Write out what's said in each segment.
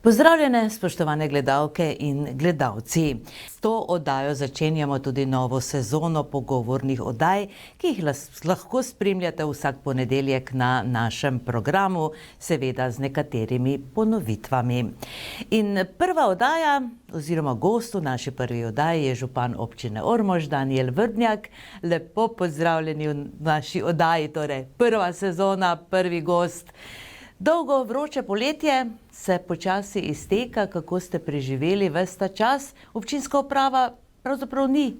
Pozdravljene, spoštovane gledalke in gledalci. S to oddajo začenjamo tudi novo sezono pogovornih oddaj, ki jih lahko spremljate vsak ponedeljek na našem programu, seveda z nekaterimi ponovitvami. In prva oddaja, oziroma gost v naši prvi oddaji je župan občine Ormož, Danijel Vrbnjak. Lepo pozdravljeni v naši oddaji, torej prva sezona, prvi gost. Dolgo vroče poletje se počasi izteka, kako ste preživeli ves ta čas. Občinska uprava pravzaprav ni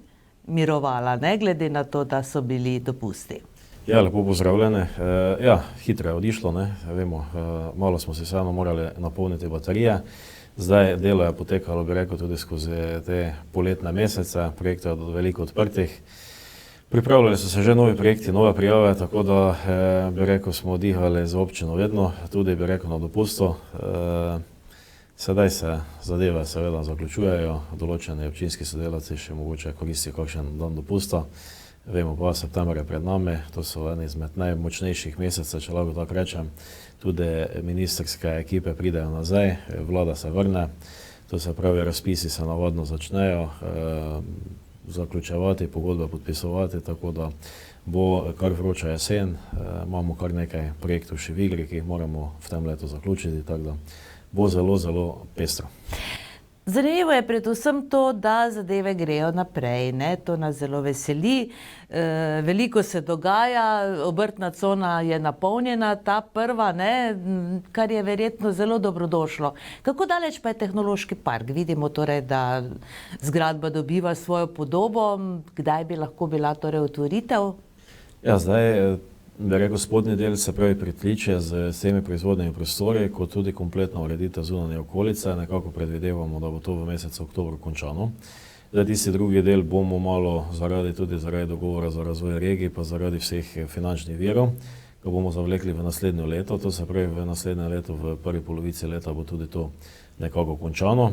mirovala, ne, glede na to, da so bili dopusti. Ja, lepo pozdravljene. Hitro je odišlo, ne, vemo, malo smo se vseeno morali napolniti baterije. Zdaj delo je potekalo, bi rekel, tudi skozi te poletne mesece, projekte je veliko odprtih. Pripravljali so se že novi projekti, nove prijave, tako da bi rekel, smo dihali za občino vedno, tudi bi rekel na dopustu. Sedaj se zadeve seveda zaključujejo, določeni občinski sodelavci še mogoče koristijo kakšen dan dopusta. Vemo pa, september je pred nami, to so eni izmed najmočnejših mesecev, če lahko tako rečem. Tudi ministrske ekipe pridejo nazaj, vlada se vrne, to se pravi, razpisi se navadno začnejo zaključevati, pogodbe podpisovati, tako da bo kar vroča jesen. Imamo kar nekaj projektov še v igri, ki jih moramo v tem letu zaključiti, tako da bo zelo, zelo pestro. Zanimivo je predvsem to, da zadeve grejo naprej, ne? To nas zelo veseli. Veliko se dogaja, obrtna cona je napolnjena, ta prva, ne? Kar je verjetno zelo dobrodošlo. Kako daleč pa je tehnološki park? Vidimo torej, da zgradba dobiva svojo podobo. Kdaj bi lahko bila torej otvoritev? Ja, zdaj bi rekel, spodnji del se pravi pritličje z vsemi proizvodnimi prostori, kot tudi kompletna ureditev zunanje okolice. Nekako predvidevamo, da bo to v mesecu oktobru končano. Zdaj tisti drugi del bomo malo zaradi dogovora za razvoj regij, pa zaradi vseh finančnih virov, ga bomo zavlekli v naslednje leto. To se pravi, v naslednje leto, v prvi polovici leta bo tudi to nekako končano.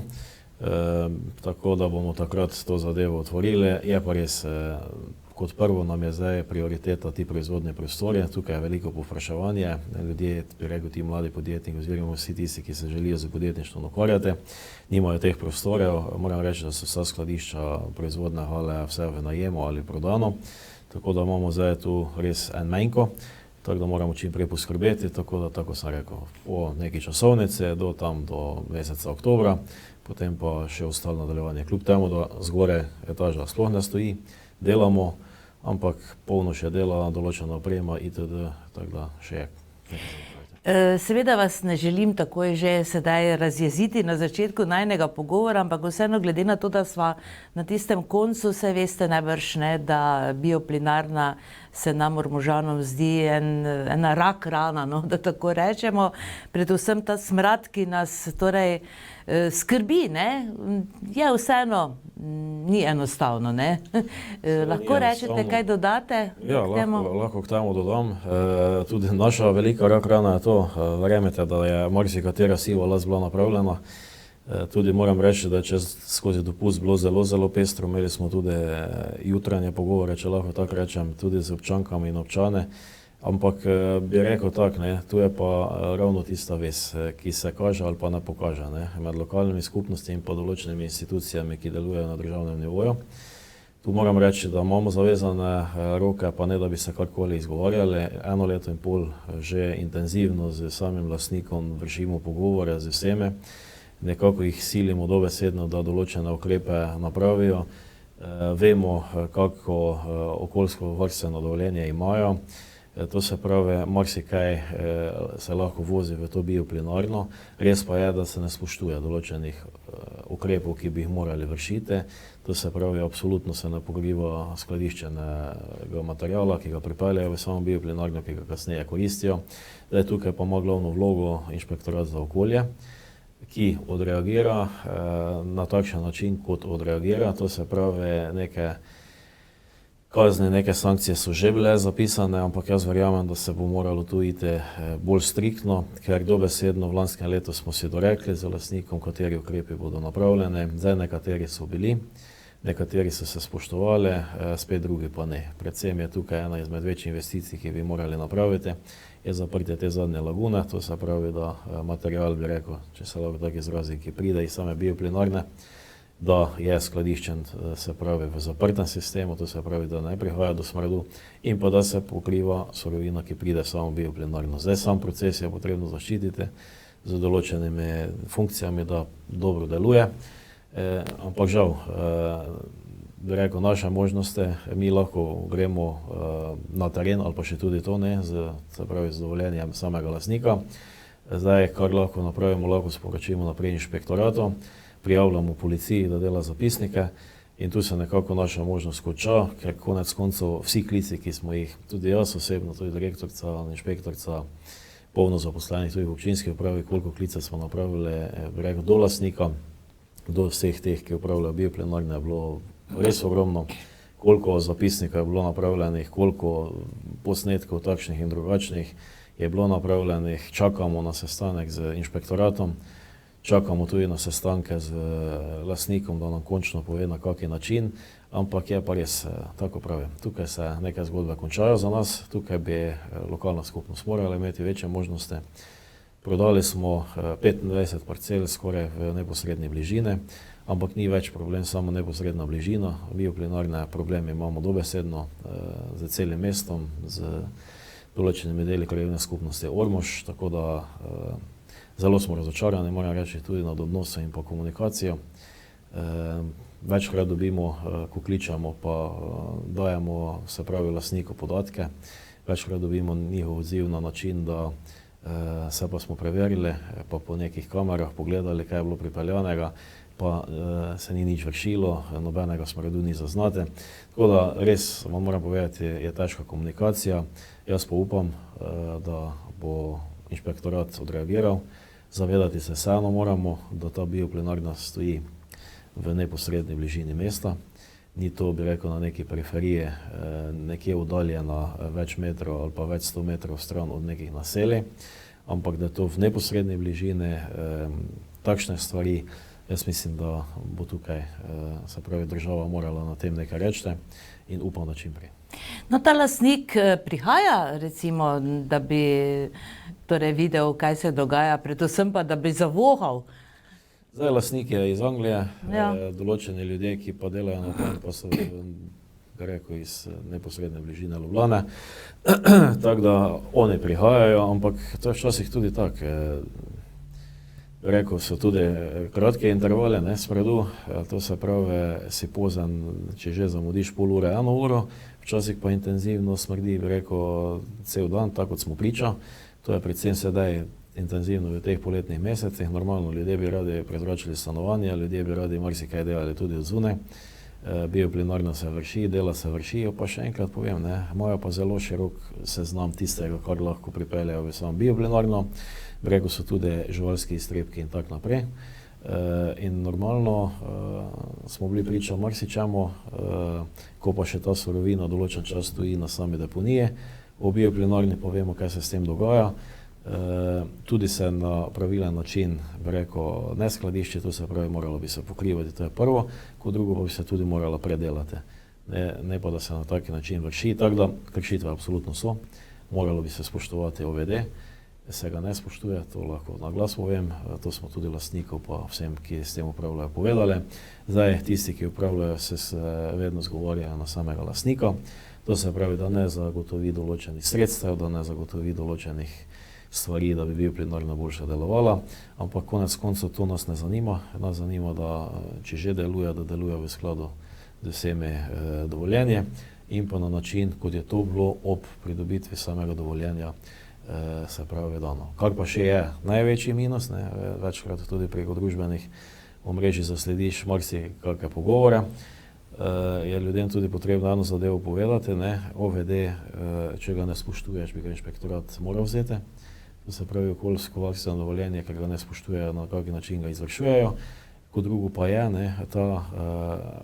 Tako da bomo takrat to zadevo otvorili. Je pa res, kot prvo nam je zdaj prioriteta ti proizvodni prostori. Tukaj je veliko povpraševanje. Ljudje, bi rekel, ti mladi podjetniki oziroma vsi tisti, ki se želijo z podjetništvom ukvarjati, nimajo teh prostorov. Moram reči, da so vsa skladišča, proizvodne hale, vse v najemu ali prodano. Tako da imamo zdaj tu res en manjko, tako da moramo čim prej poskrbeti. Tako da, tako sem rekel, po neki časovnici do meseca oktobra, potem pa še ostalo nadaljevanje. Kljub temu, da zgore etaža sploh ne stoji, delamo, ampak polno še dela, določena oprema itd., tako da še je. Seveda vas ne želim takoj že sedaj razjeziti na začetku najnega pogovora, ampak vseeno glede na to, da sva na tistem koncu, se veste najbrž, ne, da bioplinarna se nam Ormožanom zdi ena rak rana, no, da tako rečemo. Predvsem ta smrad, ki nas torej skrbi, ne, je vseeno, ni enostavno, ne. Lahko rečete, kaj dodate? Ja, lahko k temu dodam. Tudi naša velika rak rana je to, verjemite, da je marsikatera siva las bila napravljena. Tudi moram reči, da je skozi dopust bilo zelo, zelo pestro. Imeli smo tudi jutranje pogovore, če lahko tako rečem, tudi z občankami in občane. Ampak bi rekel tako, ne, tu je pa ravno tista vez, ki se kaže ali pa ne pokaže, ne, med lokalnimi skupnostmi in pa določenimi institucijami, ki delujejo na državnem nivoju. Tu moram reči, da imamo zavezane roke, pa ne da bi se karkoli izgovarjali. 1 leto in pol že intenzivno z samim lastnikom vršimo pogovore z vsemi. Nekako jih silimo dobesedno, da določene ukrepe napravijo. Vemo, kako okoljsko varstveno dovoljenje imajo. To se pravi, marsikaj se lahko vozi v to bioplinarno. Res pa je, da se ne spoštuje določenih ukrepov, ki bi jih morali vršiti. To se pravi, absolutno se ne pokriva skladiščenega materiala, ki ga pripeljejo v samo bioplinarno, ki ga kasneje koristijo. Zdaj, tukaj pa ima glavno vlogo Inšpektorat za okolje, ki odreagira na takšen način, kot odreagira. To se pravi, neke kazni, neke sankcije so že bile zapisane, ampak jaz verjamem, da se bo moralo tu iti bolj striktno, ker dobesedno v lanskem letu smo si dorekli z lastnikom, kateri ukrepi bodo napravljeni. Zdaj nekateri so bili, nekateri so se spoštovali, spet drugi pa ne. Predvsem je tukaj ena izmed večjih investicij, ki bi morali napraviti, je zaprtje te zadnje lagune, to se pravi, da material, bi rekel, če se lahko tako izrazi, ki pride iz same bioplinarne, da je skladiščen, se pravi, v zaprtem sistemu, to se pravi, da ne prihaja do smradu in pa da se pokriva surovina, ki pride samo bioplinarno. Zdaj sam proces je potrebno zaščititi z določenimi funkcijami, da dobro deluje, ampak žal, bi rekel, naše možnosti, mi lahko gremo na teren ali pa še tudi to ne, se pravi, z dovoljenjem samega lastnika. Zdaj, kar lahko napravimo, lahko sporočimo naprej inšpektoratu, prijavljamo policiji, da dela zapisnike in tu se nekako naša možnost konča, ker konec koncev vsi klici, ki smo jih, tudi jaz osebno, tudi direktorica, inšpektorica, polno zaposlenih tudi v občinski upravi, koliko klicev smo napravili, bi rekel, do lastnika, do vseh teh, ki upravljajo bioplinarne, je bilo res ogromno, koliko zapisnikov je bilo napravljenih, koliko posnetkov takšnih in drugačnih je bilo napravljenih, čakamo na sestanek z inšpektoratom, čakamo tudi na sestanke z lastnikom, da nam končno pove, na kaki način, ampak je pa res, tako pravim, tukaj se neke zgodbe končajo za nas, tukaj bi lokalna skupnost morala imeti večje možnosti. Prodali smo 25 parcel skoraj v neposredni bližini, ampak ni več problem samo neposredna bližina, bioplinarne probleme imamo dobesedno z celim mestom, z določenimi deli krajevne skupnosti Ormož, tako da zelo smo razočarani, moram reči, tudi nad odnosom in pa komunikacijo. Večkrat dobimo, ko kličemo, pa dajemo, se pravi, lastniku podatke. Večkrat dobimo njihov odziv na način, da se pa smo preverili, pa po nekih kamerah pogledali, kaj je bilo pripeljanega, pa se ni nič vršilo, nobenega smradu ni zaznati. Tako da res, vam moram povedati, je težka komunikacija. Jaz pa upam, da bo inšpektorat odreagiral. Zavedati se vseeno moramo, da ta bioplinarna stoji v neposredni bližini mesta. Ni to, bi rekel, na neki periferiji, nekje oddaljena več metrov ali pa več 100 metrov stran od nekih naselij, ampak da je to v neposredni bližini, takšne stvari, jaz mislim, da bo tukaj, se pravi, država morala na tem nekaj reči in upam, da čim prej. No, ta lastnik prihaja, recimo, da bi torej videl, kaj se dogaja, predvsem pa, da bi zavohal. Zdaj, lastnik je iz Anglije, določeni ljudje, ki pa delajo na tem, pa so, bi rekel, iz neposredne bližine Ljubljane, tako da oni prihajajo, ampak to je včasih tudi tako. Rekel so tudi kratke intervale, ne, smradu, to se pravi, si pozen, če že zamudiš pol ure, 1 uro, včasih pa intenzivno smrdi, bi rekel, cel dan, tako kot smo priča. To je predvsem sedaj intenzivno v teh poletnih mesecih. Normalno, ljudje bi radi prezračili stanovanja, ljudje bi radi marsikaj delali tudi od zunaj. Bioplinarna se vrši, dela se vršijo, pa še enkrat povem, ne, imajo pa zelo širok seznam tistega, kar lahko pripeljejo v samo bioplinarno. Bregu so tudi živalski iztrebki in tako naprej. In normalno smo bili priča marsičemu, ko pa še ta surovina določen čas stoji na sami deponiji. V bioplinarni pa vemo, kaj se s tem dogaja. Tudi se na pravilen način, bi rekel, ne skladišče, to se pravi, moralo bi se pokrivati, to je prvo, kot drugo pa bi se tudi morala predelati. Ne pa, da se na taki način vrši, tako da kršitve absolutno so, moralo bi se spoštovati OVD, se ga ne spoštuje, to lahko na glas povem, to smo tudi lastnikov pa vsem, ki s tem upravljajo, povedali. Zdaj, tisti, ki upravljajo, se vedno zgovarjajo na samega lastnika, to se pravi, da ne zagotovi določenih sredstev, da ne zagotovi določenih stvari, da bi bioplinarna boljše delovala, ampak konec koncev to nas ne zanima. Nas zanima, da če že deluje, da deluje v skladu z vsemi dovoljenji in pa na način, kot je to bilo ob pridobitvi samega dovoljenja, se pravi dano. Kar pa še je največji minus, ne, večkrat tudi preko družbenih omrežij zaslediš marsikakšne pogovore, je ljudem tudi potrebno eno zadevo povedati, ne, OVD, če ga ne spoštuješ, bi ga inšpektorat moral vzeti. To se pravi, okoljsko-varstveno dovoljenje, ker ga ne spoštujejo, na kakšen način ga izvršujejo. Kot drugo pa je, ne, ta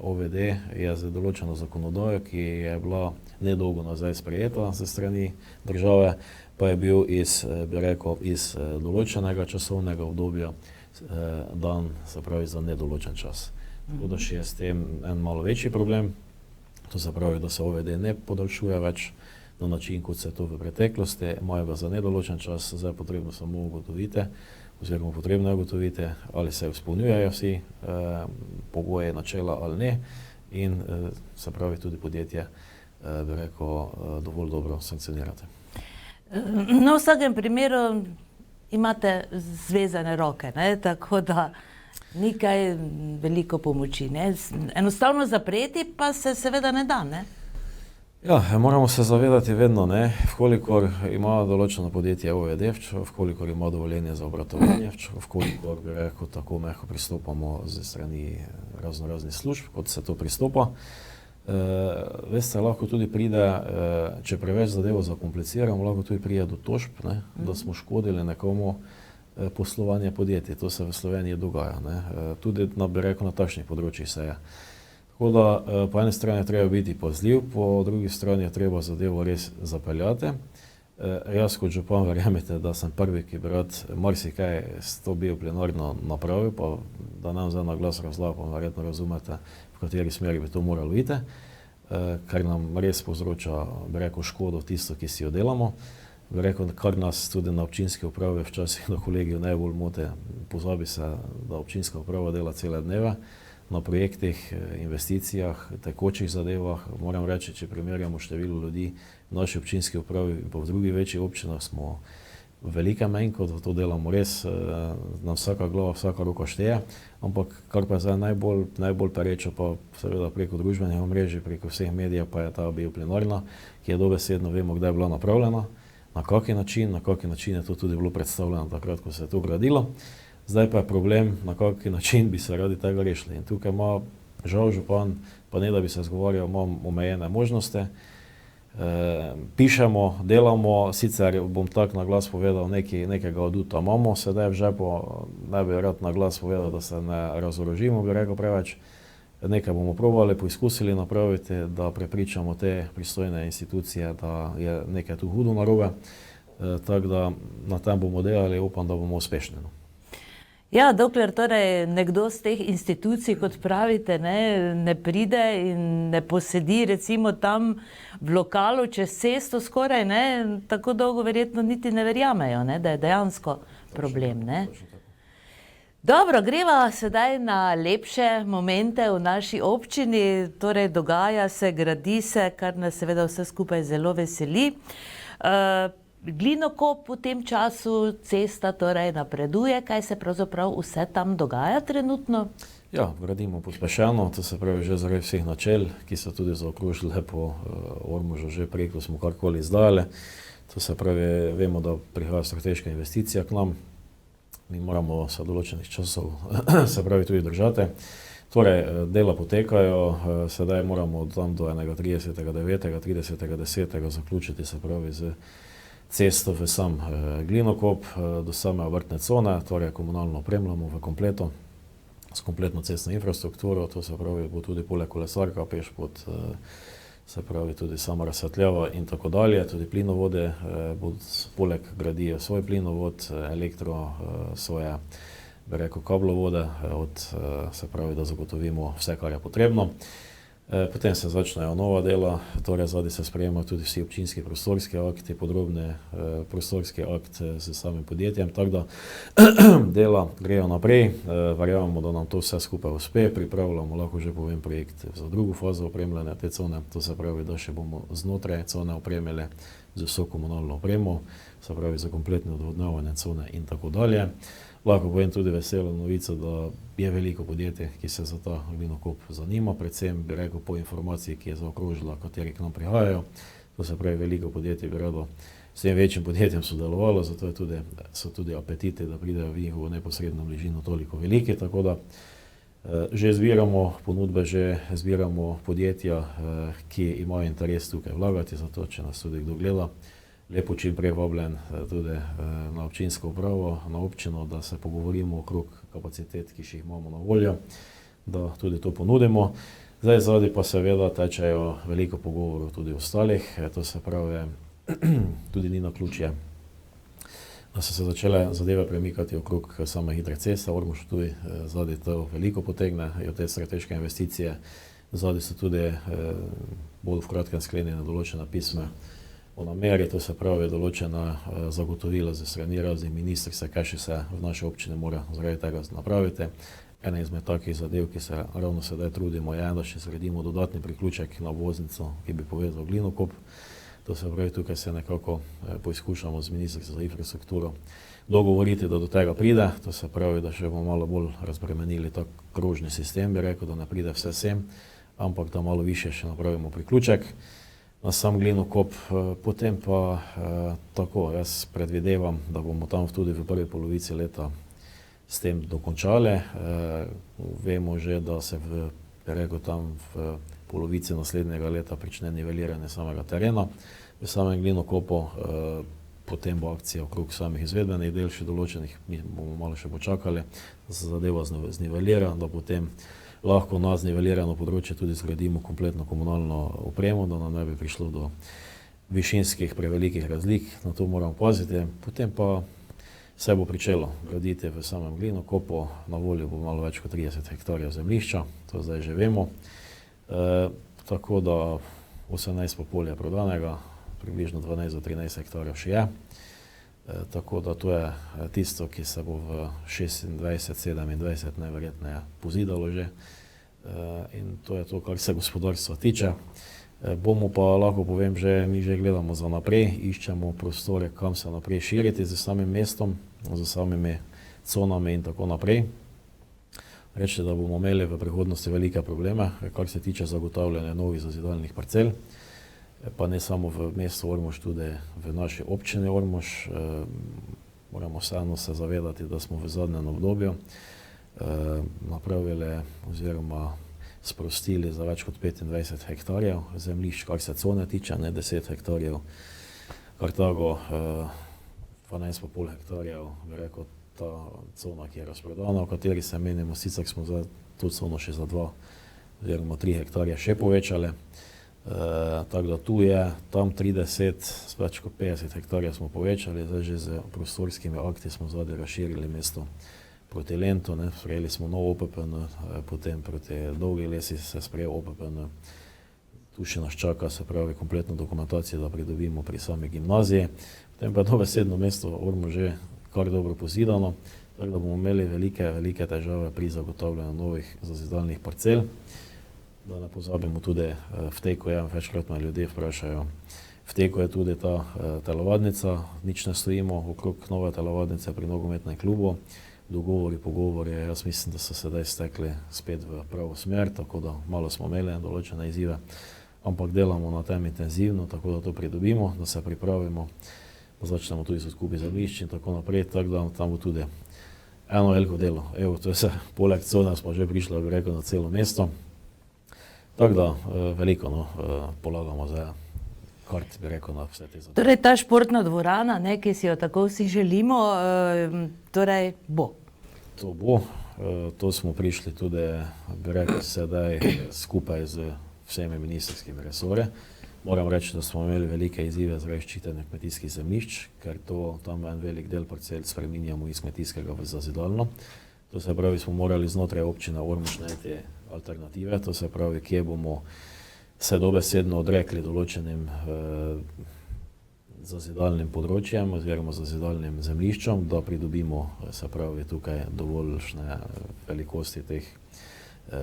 OVD je z določeno zakonodajo, ki je bila nedolgo nazaj sprejeta ze strani države, pa je bil iz določenega časovnega obdobja dan, se pravi, za nedoločen čas. tako da še je s tem en malo večji problem. To se pravi, da se OVD ne podaljšuje več na način, kot se je to v preteklosti, imajo ga za nedoločen čas, zdaj je potrebno samo ugotoviti, oziroma potrebno je ugotoviti, ali se izpolnjujejo vsi pogoje, načela ali ne, in se pravi tudi podjetje, bi rekel, dovolj dobro sankcionirati. Na vsakem primeru imate zvezane roke, ne? Tako da ni kaj veliko pomoči. Ne? Enostavno zapreti pa se seveda ne da. Ne? Ja, moramo se zavedati vedno, ne, vkolikor ima določeno podjetje OVD, vkolikor ima dovoljenje za obratovanje, vkolikor bi rekel, tako mehko pristopamo ze strani raznih služb, kot se to pristopa. Veste, lahko tudi pride, če preveč zadevo zakompliciramo, lahko tudi pride do tožb, ne, da smo škodili nekomu poslovanje podjetij. To se v Sloveniji dogaja, ne. Tudi bi rekel, na takšnih področjih se je. Tako da po eni strani je treba biti pazljiv, po drugi strani je treba zadevo res zapeljati. Jaz kot župan verjamete, da sem prvi, ki bi rad marsikaj s to bioplinarno napravil, pa da nam zdaj na glas razlagam, verjetno razumete, v kateri smeri bi to moralo iti, ker nam res povzroča, bi rekel, škodo tisto, ki si jo delamo. Bi rekel, kar nas tudi na občinski upravi včasih na kolegiju najbolj moti, pozabi se, da občinska uprava dela cele dneve na projektih, investicijah, tekočih zadevah. Moram reči, če primerjamo število ljudi v naši občinski upravi in pa v drugih večjih občinah, smo velike manj, kot to delamo res, na vsaka glava, vsaka roka šteje, ampak kar pa je zdaj najbolj perečo, pa seveda preko družbenih omrežij, preko vseh medijev, pa je ta bioplinarna, ki je dobesedno vemo, kdaj je bila napravljena, na kaki način je to tudi bilo predstavljeno takrat, ko se je to gradilo. Zdaj pa je problem, na kaki način bi se radi tega rešili. In tukaj ima žal župan, pa ne da bi se izgovarjal, imam omejene možnosti. Pišemo, delamo, sicer bom tak na glas povedal, nekega aduta imamo, sedaj v žepu, ne bi rad na glas povedal, da se ne razorožimo, bi rekel preveč. Nekaj bomo probali, poizkusili napraviti, da prepričamo te pristojne institucije, da je nekaj tu hudo narobe. Tako da na tem bomo delali, upam, da bomo uspešni. Ja, dokler torej nekdo z teh institucij, kot pravite, ne pride in ne posedi recimo tam v lokalu čez cesto skoraj, ne, tako dolgo verjetno niti ne verjamejo, ne, da je dejansko problem. Ne. Dobro, greva sedaj na lepše momente v naši občini, torej dogaja se, gradi se, kar nas seveda vse skupaj zelo veseli. Glinokop v tem času, cesta torej napreduje, kaj se pravzaprav vse tam dogaja trenutno? Ja, gradimo pospešeno, to se pravi že zaradi vseh načel, ki so tudi zaokrožile po Ormožu že prej, ko smo karkoli izdajali. To se pravi, vemo, da prihaja strateška investicija k nam, mi moramo se določenih časov se pravi tudi držati. Torej, dela potekajo, sedaj moramo tam do 31.9., 30.10. zaključiti, se pravi, z cesto v sam Glinokop do same vrtne cone, torej komunalno opremljamo v kompleto, s kompletno cestno infrastrukturo, to se pravi, bo tudi poleg kolesarka, pešpot, se pravi tudi sama razsvetljava in tako dalje, tudi plinovode, poleg gradijo svoj plinovod, elektro, svoje, bi rekel, kablovode, se pravi, da zagotovimo vse, kar je potrebno. Potem se začnejo nova dela, torej zadnji se sprejemajo tudi vsi občinski prostorski akti, podrobni prostorski akt s samim podjetjem, tako da dela grejo naprej, verjamemo, da nam to vse skupaj uspe, pripravljamo, lahko že povem, projekt za drugo fazo opremljanja te cone, to se pravi, da še bomo znotraj cone opremili z vso komunalno opremo, se pravi za kompletno odvodnjavanje cone in tako dalje. Lahko povem tudi veselo novico, da je veliko podjetij, ki se za ta Glinokop zanima, predvsem bi rekel po informaciji, ki je zaokrožila, kateri k nam prihajajo. To se pravi, veliko podjetij bi rado s tem večjim podjetjem sodelovalo, zato so tudi apetiti, da pridejo v njihovo neposredno bližino toliko veliki, tako da že zbiramo ponudbe, že zbiramo podjetja, ki imajo interes tukaj vlagati, zato če nas tudi kdo gleda, lepo čim prej vabljen tudi na občinsko upravo, na občino, da se pogovorimo okrog kapacitet, ki jih imamo na voljo, da tudi to ponudimo. Zdaj zadnji pa seveda tečejo veliko pogovorov tudi ostalih, to se pravi, tudi ni naključje. da so se začele zadeve premikati okrog same hitre ceste, Ormož-Ptuj, zadaj to veliko potegne, je te strateške investicije, zadaj so tudi bolj v kratkem sklenjene določene pisme o nameri, to se pravi določena zagotovila ze strani raznih ministrstev, kaj še se v naši občini mora zaradi tega napraviti. Ena izmed takih zadev, ki se ravno sedaj trudimo, je, da še zgradimo dodatni priključek na obvoznico, ki bi povezal Glinokop. To se pravi, tukaj se nekako poizkušamo z ministrstvom za infrastrukturo dogovoriti, da do tega pride. To se pravi, da še bomo malo bolj razbremenili ta krožni sistem, bi rekel, da ne pride vse sem, ampak da malo više še napravimo priključek na sam Glinokop. Potem pa tako, jaz predvidevam, da bomo tam tudi v prvi polovici leta s tem dokončali. Vemo že, da se tam v polovici naslednjega leta prične niveliranje samega terena v samem Glinokopu, potem bo akcija okrog samih izvedbenih del še določenih, mi bomo malo še počakali, da se zadeva znivelira, da potem lahko na znivelirano področje tudi zgradimo kompletno komunalno opremo, da nam ne bi prišlo do višinskih prevelikih razlik, na to moramo paziti. Potem pa se bo pričelo graditi v samem Glinokopu, na voljo bo malo več kot 30 hektarjev zemljišča, to zdaj že vemo. Tako da 18,5 je prodanega, približno 12 do 13 hektarjev še je. Tako da to je tisto, ki se bo v 26-27 najverjetneje pozidalo že. In to je to, kar se gospodarstva tiče. Bomo pa, lahko povem že, mi že gledamo za naprej, iščemo prostore, kam se naprej širiti z samim mestom, z samimi conami in tako naprej. Reči, da bomo imeli v prihodnosti velike probleme, kar se tiče zagotavljanja novih zazidalnih parcel, pa ne samo v mestu Ormož, tudi v naši občini Ormož. Moramo vseeno se zavedati, da smo v zadnjem obdobju napravili oziroma sprostili za več kot 25 hektarjev zemljišč, kar se cone tiče, ne 10 hektarjev. Kartago 12,5 hektarjev, bi rekel, ta cona, ki je razprodana, v kateri se menimo, sicer smo za to cono še za 2 oziroma 3 hektarje še povečali. Tako da tu je, tam 30, več kot 50 hektarjev smo povečali, zdaj že z prostorskimi akti smo zadaj razširili mesto proti Lentu, sprejeli smo nov OPPN, potem proti Dolgi Lesi se sprejel OPPN. Tu še nas čaka, se pravi, kompletno dokumentacijo, da pridobimo pri sami gimnaziji. Potem pa je dobesedno mesto Ormož že kar dobro pozidano, tako da bomo imeli velike težave pri zagotavljanju novih zazidalnih parcel. Da ne pozabimo tudi, v teku je, večkrat me ljudje vprašajo, v teku je tudi ta telovadnica, nič ne stojimo okrog nove telovadnice pri nogometnem klubu. Dogovori, pogovori, jaz mislim, da so sedaj stekli spet v pravo smer, tako da malo smo imeli določene izzive, ampak delamo na tem intenzivno, tako da to pridobimo, da se pripravimo, da začnemo tudi z odkupi zemljišč in tako naprej, tako da tam bo tudi eno veliko delo. Evo, to je se, poleg cone smo že prišli, bi rekel, na celo mesto, tako da veliko polagamo za kart, bi rekel, na vse te zadeve. Torej, ta športna dvorana, ki si jo tako vsi želimo, torej bo. To bo, to smo prišli tudi, bi rekel, sedaj skupaj z vsemi ministrskimi resorji. Moram reči, da smo imeli velike izzive zaradi ščitenja kmetijskih zemljišč, ker to tam en velik del parcel spreminjamo iz kmetijskega v zazidalno. To se pravi, smo morali znotraj občine Ormož najti alternative, to se pravi, kje bomo se dobesedno odrekli določenim zazidalnim področjem oziroma zazidalnim zemljiščem, da pridobimo, se pravi, tukaj dovoljšne velikosti teh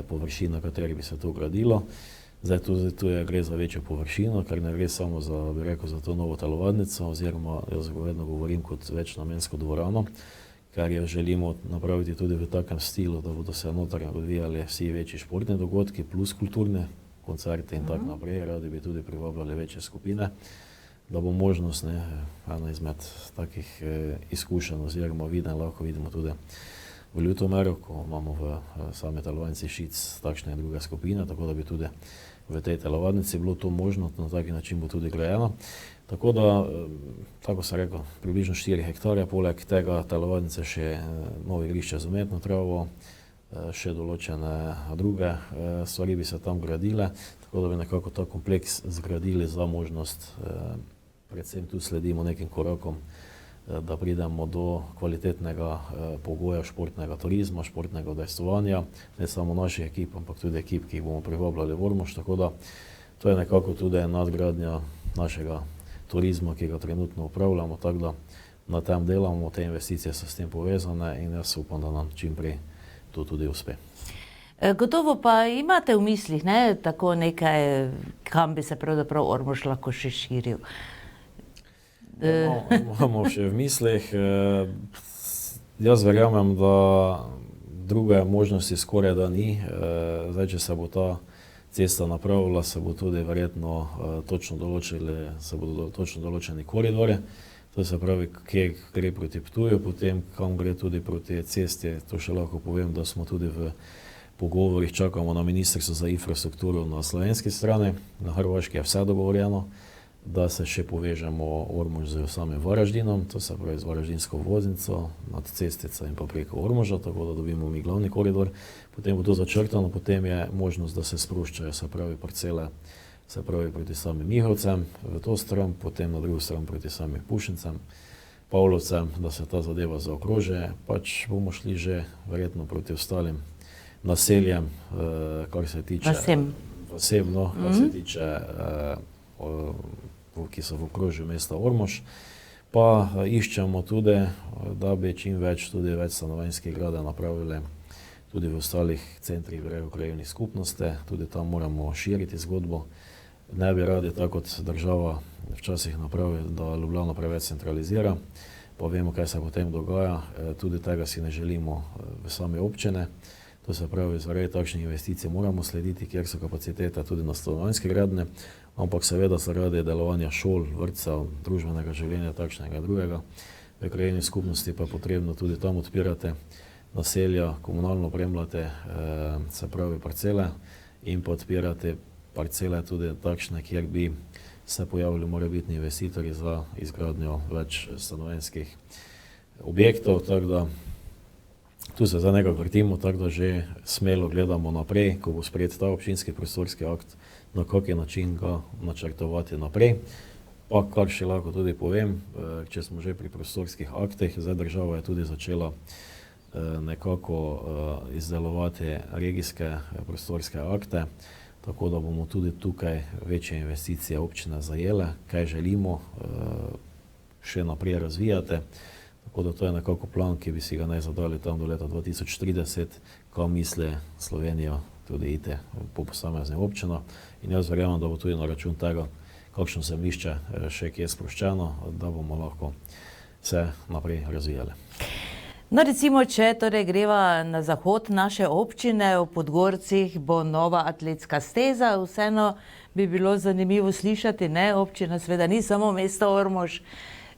površin, na katerih bi se to gradilo. Zdaj tu gre za večjo površino, ker ne gre samo za, bi rekel, za to novo telovadnico, oziroma jaz vedno govorim kot večnamensko dvorano, ker jo želimo napraviti tudi v takem stilu, da bodo se noter odvijali vsi večji športni dogodki plus kulturne koncerte in tako naprej. Radi bi tudi privabljali večje skupine, da bo možnost, ena izmed takih izkušenj oziroma viden, lahko vidimo tudi v Ljutomeru, ko imamo v sami telovadnici Šic takšne druge skupine, tako da bi tudi v tej telovadnici bilo to možno, na taki način bo tudi grajeno. Tako da, tako sem rekel, približno 4 hektarja, poleg tega telovadnice še novo igrišče z umetno travo, še določene druge stvari bi se tam gradile, tako da bi nekako ta kompleks zgradili za možnost, predvsem tu sledimo nekim korakom da pridemo do kvalitetnega pogoja športnega turizma, športnega udejstvovanja, ne samo naših ekip, ampak tudi ekip, ki jih bomo privabljali v Ormož, tako da to je nekako tudi nadgradnja našega turizma, ki ga trenutno upravljamo, tako da na tem delamo, te investicije so s tem povezane in jaz upam, da nam čim prej to tudi uspe. Gotovo pa imate v mislih, ne, tako nekaj, kam bi se pravzaprav Ormož lahko še širil. Imamo še v mislih. Jaz verjamem, da druge možnosti skoraj da ni. Zdaj, če se bo ta cesta napravila, se bo tudi verjetno točno določeni koridori. To se pravi, kje gre proti Ptuju, potem kam gre tudi proti cesti. To še lahko povem, da smo tudi v pogovorih, čakamo na Ministrstvo za infrastrukturo na slovenski strani, na Hrvaški je vse dogovorjeno, da se še povežemo Ormož z samim Varaždinom, to se pravi z varaždinsko obvoznico, nad cestico in pa preko Ormoža, tako da dobimo mi glavni koridor. Potem bo to začrtano, potem je možnost, da se sproščajo, se pravi parcele, se pravi proti samim Mihovcem v to stran, potem na drugo stran proti samim Pušincem, Pavlovcem, da se ta zadeva zaokrože, pač bomo šli že verjetno proti ostalim naseljem, kar se tiče vasem, kar se tiče ki so v okrožju mesta Ormož, pa iščemo tudi, da bi čim več stanovanjskih gradenj napravili tudi v ostalih centrih krajevnih skupnosti, tudi tam moramo širiti zgodbo. Ne bi radi tako kot država včasih napravili, da Ljubljana preveč centralizira, pa vemo, kaj se potem dogaja, tudi tega si ne želimo v same občine. To se pravi, zaradi takšnih investicij moramo slediti, kjer so kapacitete tudi na stanovanjske gradnje, ampak seveda zaradi delovanja šol, vrtcev, družbenega življenja takšnega drugega. V krajevni skupnosti pa je potrebno tudi tam odpirati naselja, komunalno opremljati, se pravi parcele in pa odpirati parcele tudi takšne, kjer bi se pojavili morebitni investitorji za izgradnjo več stanovanjskih objektov, tako da tu se zdaj nekako vrtimo, tako da že smelo gledamo naprej, ko bo sprejet ta občinski prostorski akt, na kakšen način ga načrtovati naprej. Pa kar še lahko tudi povem, če smo že pri prostorskih aktih, zdaj država je tudi začela nekako izdelovati regijske prostorske akte, tako da bomo tudi tukaj večje investicije občine zajele, kaj želimo še naprej razvijati. Tako da to je nekako plan, ki bi si ga naj zadali tam do leta 2030, kam misli Slovenija tudi iti po posameznih občinah. In jaz verjamem, da bo tudi na račun tega, kakšno zemljišče še kje sproščeno, da bomo lahko se naprej razvijali. No, recimo, če torej greva na zahod naše občine, v Podgorcih bo nova atletska steza, vseeno bi bilo zanimivo slišati, ne, občina seveda ni samo mesto Ormož.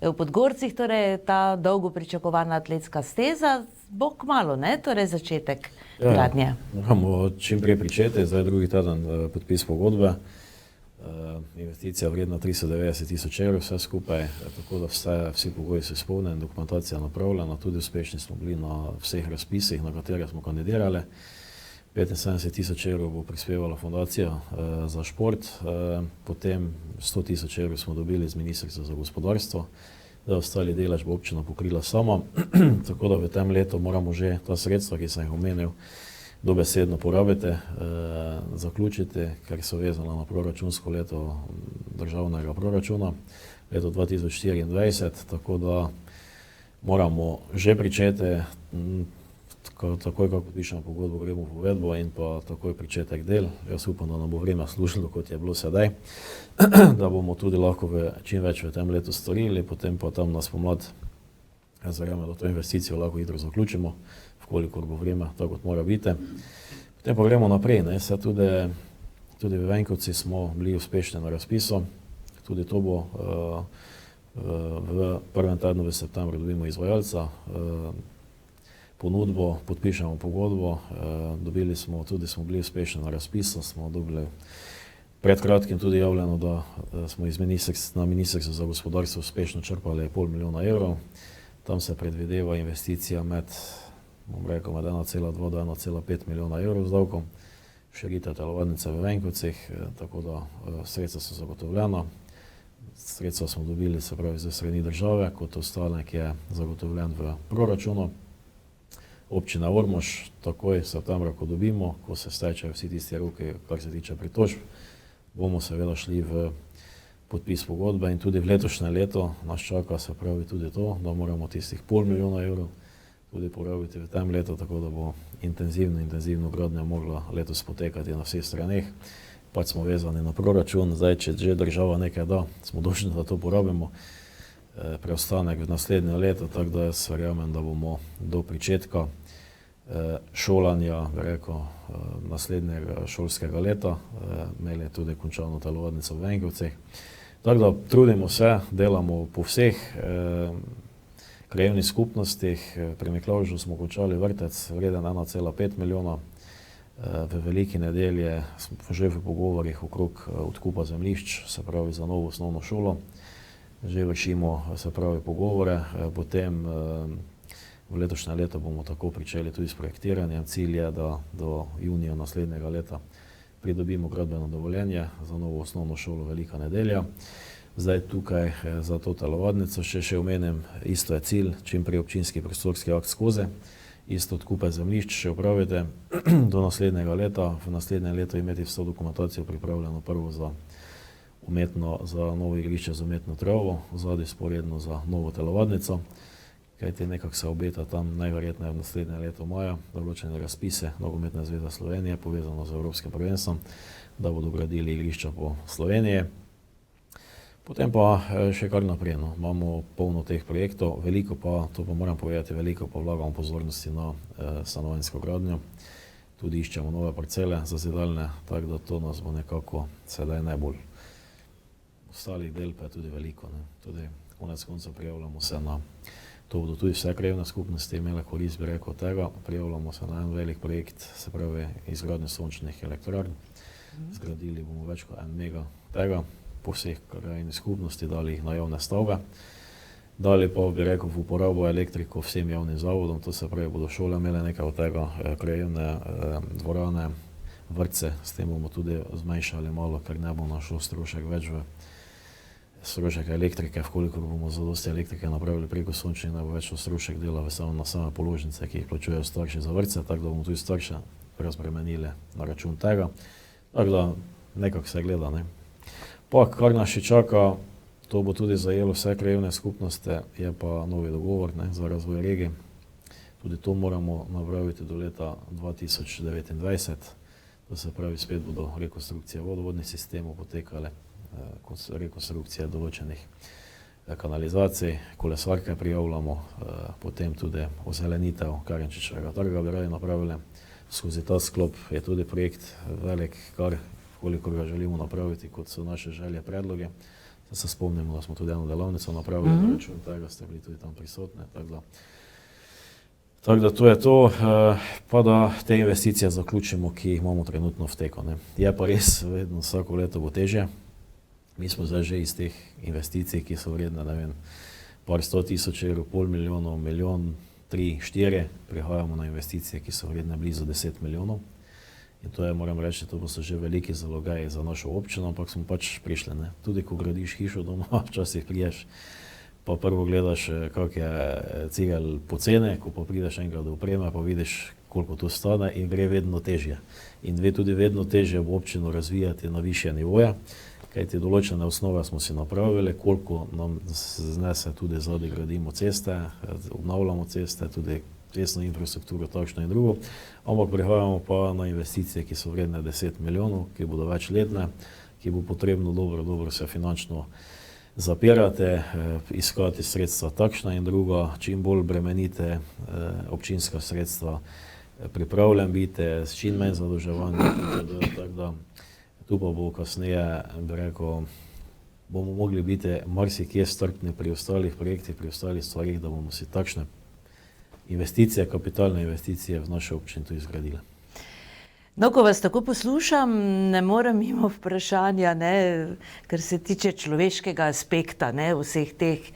V Podgorcih torej ta dolgo pričakovana atletska steza bo kmalu, ne, torej začetek gradnje. Moramo čim prej pričeti, zdaj drugi teden podpis pogodbe, investicija vredna 390 000 evrov, vse skupaj, tako da vsi pogoji so izpolnjeni, dokumentacija napravljena, tudi uspešni smo bili na vseh razpisih, na katere smo kandidirali. 75 000 evrov bo prispevala fundacija za šport, potem 100 000 evrov smo dobili z Ministrstva za gospodarstvo, da ostali delež bo občina pokrila sama, tako da v tem letu moramo že ta sredstva, ki sem jih omenil, dobesedno porabiti, zaključiti, ker so vezana na proračunsko leto državnega proračuna, leto 2024, tako da moramo že pričeti, takoj, ko podpišemo pogodbo, gremo v uvedbo in pa takoj pričetek del. Jaz upam, da nam bo vreme služilo, kot je bilo sedaj, da bomo tudi lahko čim več v tem letu storili, potem pa tam na spomlad, jaz verjamem, da to investicijo lahko hitro zaključimo, vkolikor bo vreme, tako kot mora biti. Potem pa gremo naprej, ne, se tudi v Venkovci smo bili uspešni na razpisu, tudi to bo v prvem tednu v septembru dobimo izvajalca, ponudbo, podpišemo pogodbo, smo bili uspešni na razpisu, smo dobili pred kratkim tudi javljeno, da smo na Ministrstvu za gospodarstvo uspešno črpali 500 000 evrov. Tam se predvideva investicija med 1,2 do 1,5 milijona evrov z davkom, širitev telovadnice v Venkovcih, tako da sredstva so zagotovljena. sredstva smo dobili, se pravi, za strani države, kot ostanek je zagotovljen v proračunu. Občina Ormož, takoj septembra, ko dobimo, ko se stečajo vsi tisti roki, kar se tiče pritožb, bomo seveda šli v podpis pogodbe in tudi v letošnje leto nas čaka, se pravi, tudi to, da moramo tistih $500 000 tudi porabiti v tem letu, tako da bo intenzivno gradnja mogla letos potekati na vseh straneh. Pač smo vezani na proračun, zdaj, če že država nekaj da, smo dolžni, da to porabimo. Preostanek v naslednje leto, tako da jaz verjamem, da bomo do pričetka šolanja, naslednjega šolskega leta imeli tudi končano telovadnico v Vengovcih. Tako da trudimo se, delamo po vseh krajevnih skupnostih. Pri Miklavžu smo končali vrtec vreden 1,5 milijona. V Veliki Nedelji smo že v pogovorih okrog odkupa zemljišč, se pravi za novo osnovno šolo. Že vršimo, se pravi, pogovore, potem v letošnje leto bomo tako pričeli tudi s projektiranjem. Cilj je, da do junija naslednjega leta pridobimo gradbeno dovoljenje za novo osnovno šolo Velika Nedelja. Zdaj tukaj za to telovadnico še omenim, isto je cilj, čim prej občinski prostorski akt skozi, isto odkupe zemljišč še opravite do naslednjega leta, v naslednjem letu imeti vso dokumentacijo pripravljeno prvo za novo igrišče z umetno travo, zadaj sporedno za novo telovadnico, kajti nekako se obeta tam najverjetneje v naslednje leto maja določene razpise Nogometne zveze Slovenije povezano z Evropskim prvenstvom, da bodo gradili igrišča po Sloveniji. Potem pa še kar naprej, no. Imamo polno teh projektov, veliko pa, to pa moram povedati, veliko pa vlagamo pozornosti na stanovanjsko gradnjo. Tudi iščemo nove parcele zazidalne, tako da to nas bo nekako sedaj najbolj. Ostalih del pa je tudi veliko, ne. Tudi konec koncev prijavljamo se na, to bodo tudi vse krajevne skupnosti imele korist, bi rekel, tega. Prijavljamo se na en velik projekt, se pravi izgradnje sončnih elektrarn. Zgradili bomo več kot 1 mega tega po vseh krajevnih skupnosti, dali jih na javne stavbe. Dali pa, bi rekel, v uporabo elektriko vsem javnim zavodom, to se pravi, bodo šole imele nekaj od tega, krajevne dvorane, vrtce, s tem bomo tudi zmanjšali malo, ker ne bo našel strošek več v strošek elektrike, vkolikor bomo zadosti elektrike napravili preko sončnih, ne bo več strošek dela na same položnice, ki jih plačujejo starši za vrtce, tako da bomo tudi starše razbremenili na račun tega. Tako da nekako se gleda, ne. Pa, kar nas še čaka, to bo tudi zajelo vse krajevne skupnosti, je pa novi dogovor, ne, za razvoj regij. Tudi to moramo napraviti do leta 2029, to se pravi, spet bodo rekonstrukcije vodovodnih sistemov potekale, rekonstrukcije določenih kanalizacij, kolesarke prijavljamo, potem tudi ozelenitev Karenčičevega trga bi radi napravili. Skozi ta sklop je tudi projekt velik, kar koliko ga želimo napraviti, kot so naše želje, predloge. Se spomnimo, da smo tudi eno delavnico napravili, na račun tega ste bili tudi tam prisotni. Tako da to je to, pa da te investicije zaključimo, ki jih imamo trenutno v teku, ne. Je pa res, vedno vsako leto bo težje. Mi smo zdaj že iz teh investicij, ki so vredne, ne vem, par 100 000 evrov, $500 000, milijon, 3, 4, prihajamo na investicije, ki so vredne blizu 10 milijonov. In to je, moram reči, to so že veliki zalogaji za našo občino, ampak smo pač prišli, ne. Tudi ko gradiš hišo doma, včasih priješ, pa prvo gledaš, kak je cigelj pocene, ko pa prideš enkrat do opreme, pa vidiš, koliko to stane in gre vedno težje. In tudi vedno težje v občino razvijati na višje nivoje, kajti določene osnove smo si napravili, koliko nam znese tudi zadaj gradimo ceste, obnavljamo ceste, tudi cestno infrastrukturo, takšno in drugo, ampak prihajamo pa na investicije, ki so vredne 10 milijonov, ki bodo večletne, ki bo potrebno dobro se finančno zapirati, iskati sredstva takšna in druga, čim bolj bremenite občinska sredstva, pripravljen biti, s čim manj zadolževanja, tako da tu pa bo kasneje, bi rekel, bomo mogli biti marsikje strpni pri ostalih projektih, pri ostalih stvarih, da bomo si takšne investicije, kapitalne investicije v naše občine tudi zgradile. No, ko vas tako poslušam, ne morem mimo vprašanja, ne, kar se tiče človeškega aspekta, ne, vseh teh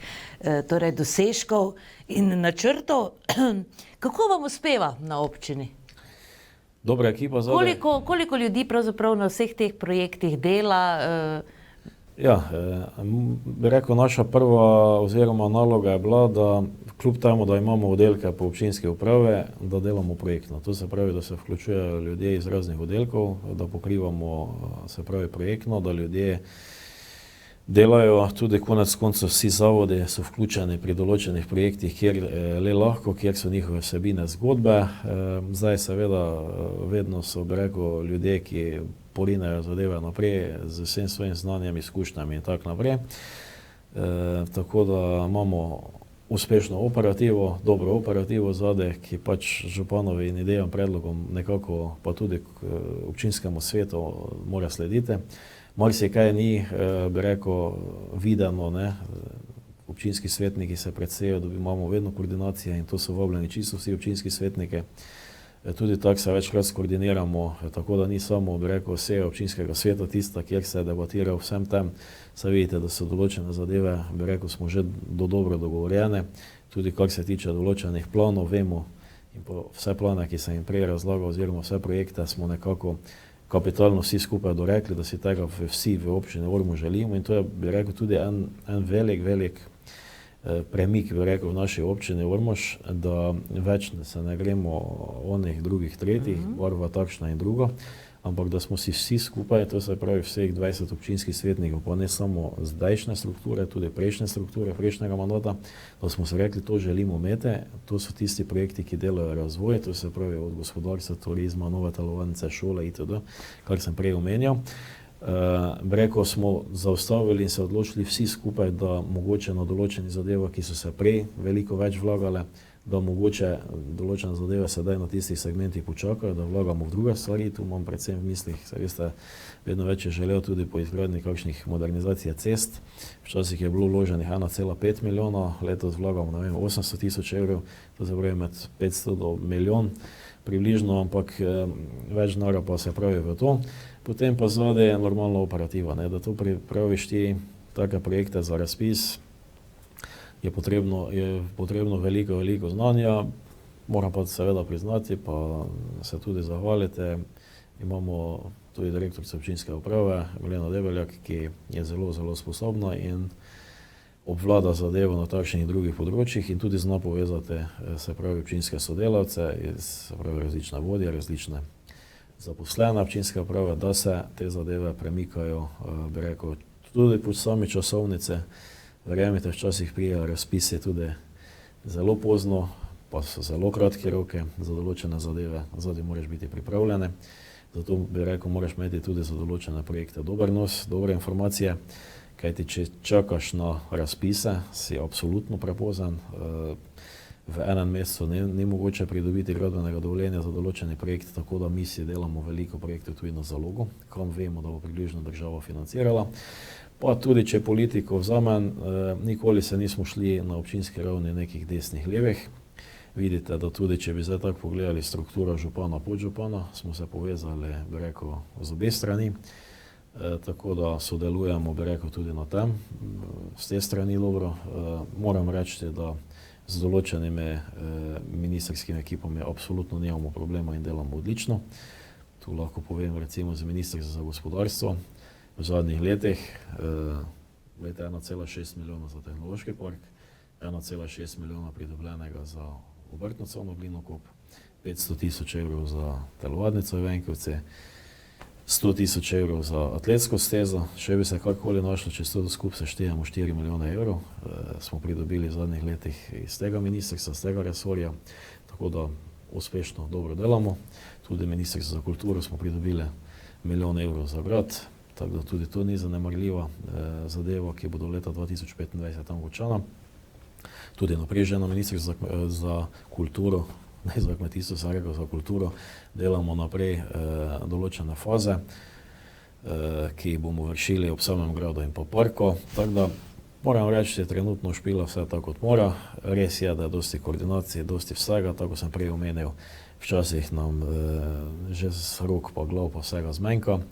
torej dosežkov in načrtov. Kako vam uspeva na občini? Dobra ekipa zadaj. Koliko ljudi pravzaprav na vseh teh projektih dela? Ja, bi rekel, naša prva oziroma naloga je bila, da kljub temu, da imamo oddelke po občinski upravi, da delamo projektno. To se pravi, da se vključujejo ljudje iz raznih oddelkov, da pokrivamo, se pravi, projektno, da ljudje delajo, tudi konec koncev vsi zavodi so vključeni pri določenih projektih, kjer le lahko, kjer so njihove vsebine zgodbe. Zdaj seveda vedno so, bi rekel, ljudje, ki porinejo zadeve naprej z vsem svojim znanjem, izkušnjami in tako naprej. Tako da imamo uspešno operativo, dobro operativo zadaj, ki pač županovi in idejam, predlogom nekako pa tudi občinskemu svetu mora slediti. Marsikaj ni, bi rekel, videno, ne. Občinski svetniki se predsejo, da imamo vedno koordinacije in to so vabljeni čisto vsi občinski svetniki. Tudi tako se večkrat skoordiniramo, tako da ni samo, bi rekel, seja občinskega sveta tista, kjer se debatira o vsem tem. Saj vidite, da so določene zadeve, bi rekel, smo že dobro dogovorjene. Tudi kar se tiče določenih planov, vemo in pa vse plane, ki sem jim prej razlagal, oziroma vse projekte smo nekako kapitalno vsi skupaj dorekli, da si tega vsi v občini Ormož želimo in to je, bi rekel, tudi en velik premik, bi rekel, v naši občini Ormož, da več se ne gremo onih drugih, tretjih, barva takšna in druga, ampak da smo si vsi skupaj, to se pravi vseh 20 občinskih svetnikov, pa ne samo zdajšnje strukture, tudi prejšnje strukture, prejšnjega mandata, da smo se rekli, to želimo imeti, to so tisti projekti, ki delajo razvoj, to se pravi od gospodarstva, turizma, nove telovadnice, šole itd., kar sem prej omenjal. Rekel smo zaustavili in se odločili vsi skupaj, da mogoče na določenih zadevah, ki so se prej veliko več vlagale, da mogoče določene zadeve sedaj na tistih segmentih počakajo, da vlagamo v druge stvari, tu imam predvsem v mislih, saj veste, vedno več je želel tudi po izgradnji kakšnih modernizacije cest. Včasih je bilo vloženih 1,5 milijona, letos vlagamo, ne vem, 800 tisoč evrov, to se pravi med 500 do milijon približno, ampak več denarja pa se pravi v to. Potem pa zadaj je normalna operativa, ne, da tu pripraviš ti take projekte za razpis, je potrebno veliko znanja, moram pa seveda priznati, pa se tudi zahvaliti. Imamo tudi direktorico občinske uprave, Mileno Debeljak, ki je zelo sposobna in obvlada zadevo na takšnih drugih področjih in tudi zna povezati, se pravi, občinske sodelavce, se pravi, različne vodje, različne zaposlene občinske uprave, da se te zadeve premikajo, bi rekel, tudi po sami časovnice. Verjemite, včasih prijajo razpisi tudi zelo pozno, pa so zelo kratke roke za določene zadeve, zadaj moraš biti pripravljene. Zato bi rekel, moraš imeti tudi za določene projekte dober nos, dobre informacije, kajti če čakaš na razpise, si absolutno prepozan. V enem mesecu ni mogoče pridobiti gradbenega dovoljenja za določeni projekt, tako da mi si delamo veliko projektov tudi na zalogo, kam vemo, da bo približno država financirala. Pa tudi, če politiko vzamem, nikoli se nismo šli na občinski ravni nekih desnih, levih. Vidite, da tudi, če bi zdaj tako pogledali strukturo župana, podžupana, smo se povezali, bi rekel, z obe strani. Tako da sodelujemo, bi rekel, tudi na tem. Z te strani dobro. Moram reči, da z določenimi ministrskimi ekipami absolutno nimamo problema in delamo odlično. Tu lahko povem recimo z ministrstvom za gospodarstvo. V zadnjih letih, 1,6 milijona za tehnološki park, 1,6 milijona pridobljenega za obrtno cono Glinokop, 500 tisoč evrov za telovadnico v Venkovci, 100 tisoč evrov za atletsko stezo. Še bi se karkoli našlo, če to skupaj seštejemo 4 milijone evrov, smo pridobili v zadnjih letih iz tega ministrstva, iz tega resorja, tako da uspešno dobro delamo. Tudi ministrstvo za kulturo smo pridobili 1 milijon evrov za grad. Tako da tudi to ni zanemarljiva zadeva, ki bo do leta 2025 tam končana. Tudi naprej že na ministrstvu za kulturo, ne za kmetijstvo, sem rekel za kulturo, delamo naprej določene faze, ki jih bomo vršili ob samem gradu in pa parku. Tako da moram reči, da je trenutno špila vse tako kot mora. Res je, da je dosti koordinacije, dosti vsega, tako sem prej omenil. Včasih nam že z rok pa glav pa vsega zmenjka.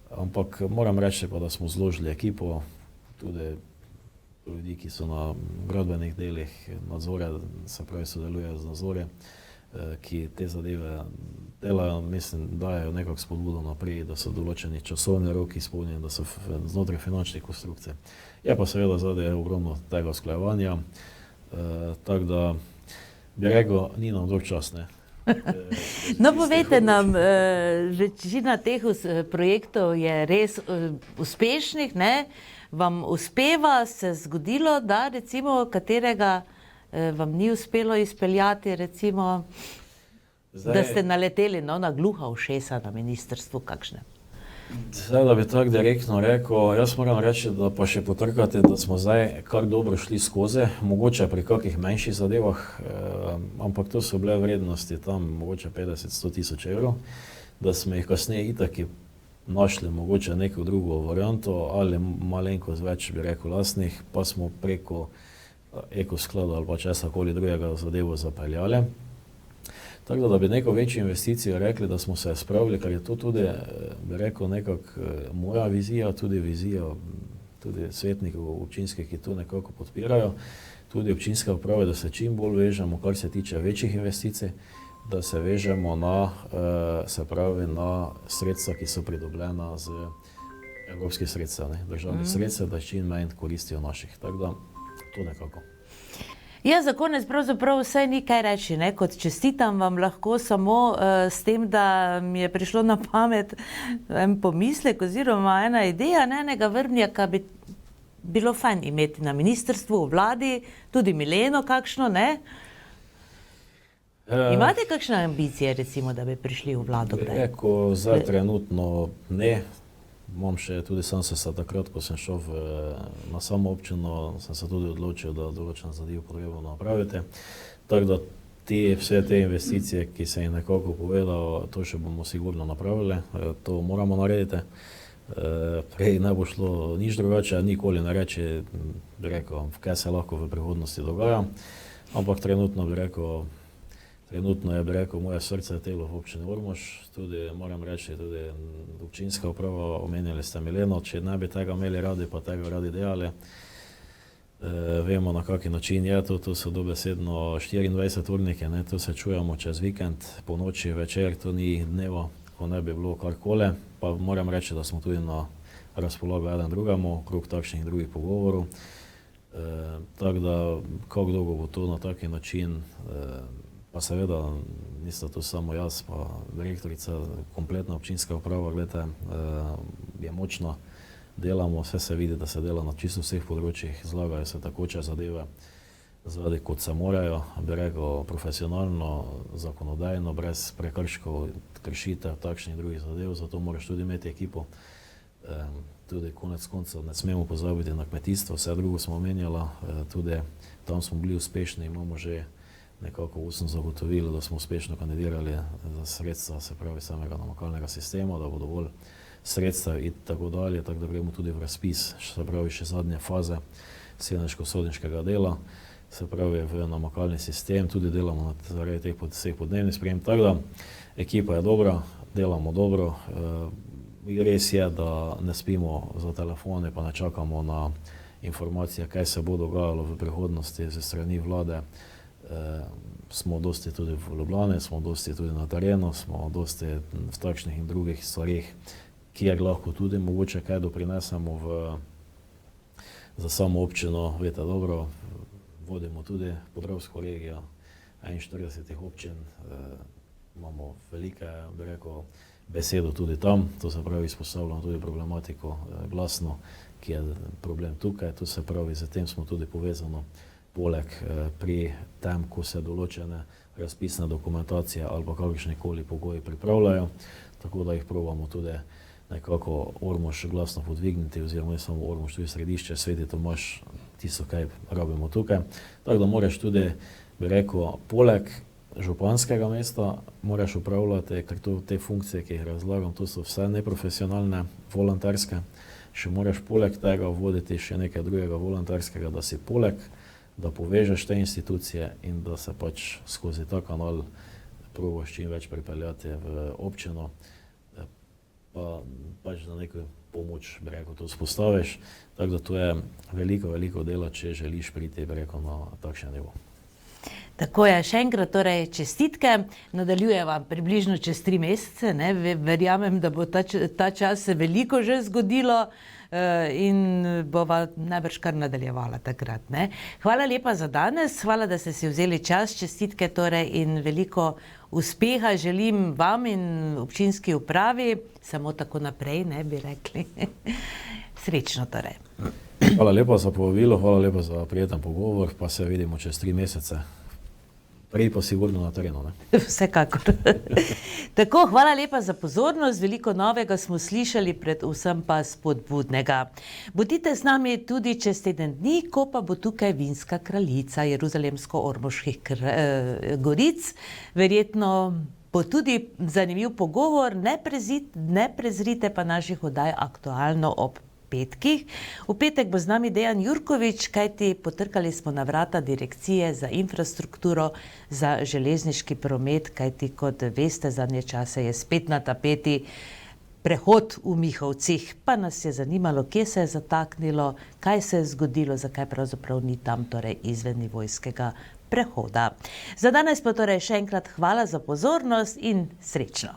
Ampak moram reči pa, da smo zložili ekipo, tudi ljudi, ki so na gradbenih delih nadzore, se pravi sodelujejo z nadzore, ki te zadeve delajo, mislim, dajo nekako spodbudo naprej, da so določeni časovni roki izpolnjeni, da so znotraj finančnih konstrukcij. Je pa seveda zadaj ogromno tega usklajevanja, tako da bi rekel, ni nam dolg čas, ne. No, povejte nam, večina teh projektov je res uspešnih, ne? Vam uspeva, se zgodilo, da recimo katerega vam ni uspelo izpeljati, recimo, da ste naleteli na gluha ušesa na ministrstvu kakšne? Zdaj, da bi tako direktno rekel, jaz moram reči, da pa še potrkati, da smo zdaj kar dobro šli skozi, mogoče pri kakih manjših zadevah, ampak to so bile vrednosti tam mogoče 50-100 tisoč evrov, da smo jih kasneje itaki našli mogoče neko drugo varianto ali malenkost več, bi rekel, lastnih, pa smo preko ekosklada ali pa česakoli drugega zadevo zapeljali. Tako da bi neko večjo investicijo rekli, da smo se spravili, ker je to tudi, bi rekel, nekako moja vizija, tudi vizija tudi svetnikov občinskih, ki to nekako podpirajo, tudi občinske uprave, da se čim bolj vežemo, kar se tiče večjih investicij, da se vežemo na, se pravi, na sredstva, ki so pridobljena z evropskih sredstev, državnih sredstev, da čim manj koristijo naših. Tako da, to nekako. Ja, za konec pravzaprav vse ni kaj reči, ne? Kot čestitam vam lahko samo s tem, da mi je prišlo na pamet en pomislek oziroma ena ideja, enega vrvnjaka bi bilo fajn imeti na ministrstvu, v vladi, tudi Mileno kakšno, ne? Imate kakšne ambicije, recimo, da bi prišli v vlado kdaj? Rekel, zdaj trenutno ne. Imam še, tudi sam sem se takrat, ko sem šel na samo občino, sem se tudi odločil, da določen zadev potrebno napraviti. Tako da vse te investicije, ki sem jih nekako povedal, to še bomo sigurno napravili, to moramo narediti. Prej ne bo šlo nič drugače, nikoli ne reči, bi rekel, kaj se lahko v prihodnosti dogaja, ampak trenutno bi rekel, moje srce je telo v občini Ormož, tudi moram reči, tudi občinska uprava, omenjali ste Mileno, če ne bi tega imeli radi, pa tega radi delali. Vemo, na kakšen način je to so dobesedno 24-urniki, to se čujemo čez vikend, po noči, večer, to ni dneva, ko ne bi bilo karkoli, pa moram reči, da smo tudi na razpolago eden drugemu, krog takšnih drugih pogovorov. Tako da, kako dolgo bo to na taki način, pa seveda, nista to samo jaz, pa direktorica, kompletna občinska uprava, gledajte, je močna, delamo, vse se vidi, da se dela na čisto vseh področjih, zlagajo se takoče zadeve, zadaj kot se morajo, bi rekel, profesionalno, zakonodajno, brez prekrškov, kršitev, takšnih drugih zadev, zato moraš tudi imeti ekipo. Tudi konec koncev ne smemo pozabiti na kmetijstvo, vse drugo smo omenjala, tudi tam smo bili uspešni, imamo že nekako usno zagotovilo, da smo uspešno kandidirali za sredstva, se pravi, samega namakalnega sistema, da bo dovolj sredstev in tako dalje, tako da gremo tudi v razpis, se pravi, še zadnje faze selniško-sodniškega dela, se pravi, v namakalni sistem, tudi delamo zaradi teh vseh podnebnih sprememb, tako da ekipa je dobra, delamo dobro, res je, da ne spimo za telefone, pa ne čakamo na informacije, kaj se bo dogajalo v prihodnosti ze strani vlade. Smo dosti tudi v Ljubljani, smo dosti tudi na terenu, smo dosti v takšnih in drugih stvarih, kjer lahko tudi mogoče kaj doprinesemo za samo občino. Veste dobro, vodimo tudi Podravsko regijo, 41 občin, imamo velike, bi rekel, besedo tudi tam, to se pravi, izpostavljamo tudi problematiko glasno, ki je problem tukaj, to se pravi, z tem smo tudi povezano. Poleg pri tem, ko se določene razpisne dokumentacije ali pa kakršnikoli pogoji pripravljajo, tako da jih probamo tudi nekako Ormož glasno podvigniti, oziroma ne samo Ormož, tudi središče, Sveti Tomaž, tisto, kaj rabimo tukaj. Tako da moraš tudi, bi rekel, poleg županskega mesta moraš upravljati, ker te funkcije, ki jih razlagam, to so vse neprofesionalne, volonterske, še moraš poleg tega voditi še nekaj drugega volonterskega, da si poleg, da povežeš te institucije in da se pač skozi ta kanal probaš čim več pripeljati v občino, pa pač za neko pomoč, bi rekel, to spostaviš. Tako da to je veliko dela, če želiš priti, bi rekel, na takšen nivo. Tako je, še enkrat torej čestitke, nadaljujeva približno čez 3 mesece, ne? Verjamem, da bo ta čas se veliko že zgodilo in bova najbrž kar nadaljevala takrat, ne? Hvala lepa za danes, hvala, da ste si vzeli čas, čestitke torej in veliko uspeha želim vam in občinski upravi, samo tako naprej, ne bi rekli. Srečno torej. Hvala lepa za povabilo, hvala lepa za prijeten pogovor, pa se vidimo čez 3 mesece. Prej pa sigurno na terenu, ne? Vsekakor. Tako, hvala lepa za pozornost, veliko novega smo slišali, predvsem pa spodbudnega. Bodite z nami tudi čez teden dni, ko pa bo tukaj vinska kraljica Jeruzalemsko-Ormoških goric. Verjetno bo tudi zanimiv pogovor, ne prezrite pa naših oddaj aktualno ob petkih. V petek bo z nami Dejan Jurkovič, kajti potrkali smo na vrata Direkcije za infrastrukturo za železniški promet, kajti kot veste, zadnje čase je spet na tapeti prehod v Mihovcih, pa nas je zanimalo, kje se je zataknilo, kaj se je zgodilo, zakaj pravzaprav ni tam torej izvennivojskega prehoda. Za danes pa torej še enkrat hvala za pozornost in srečno!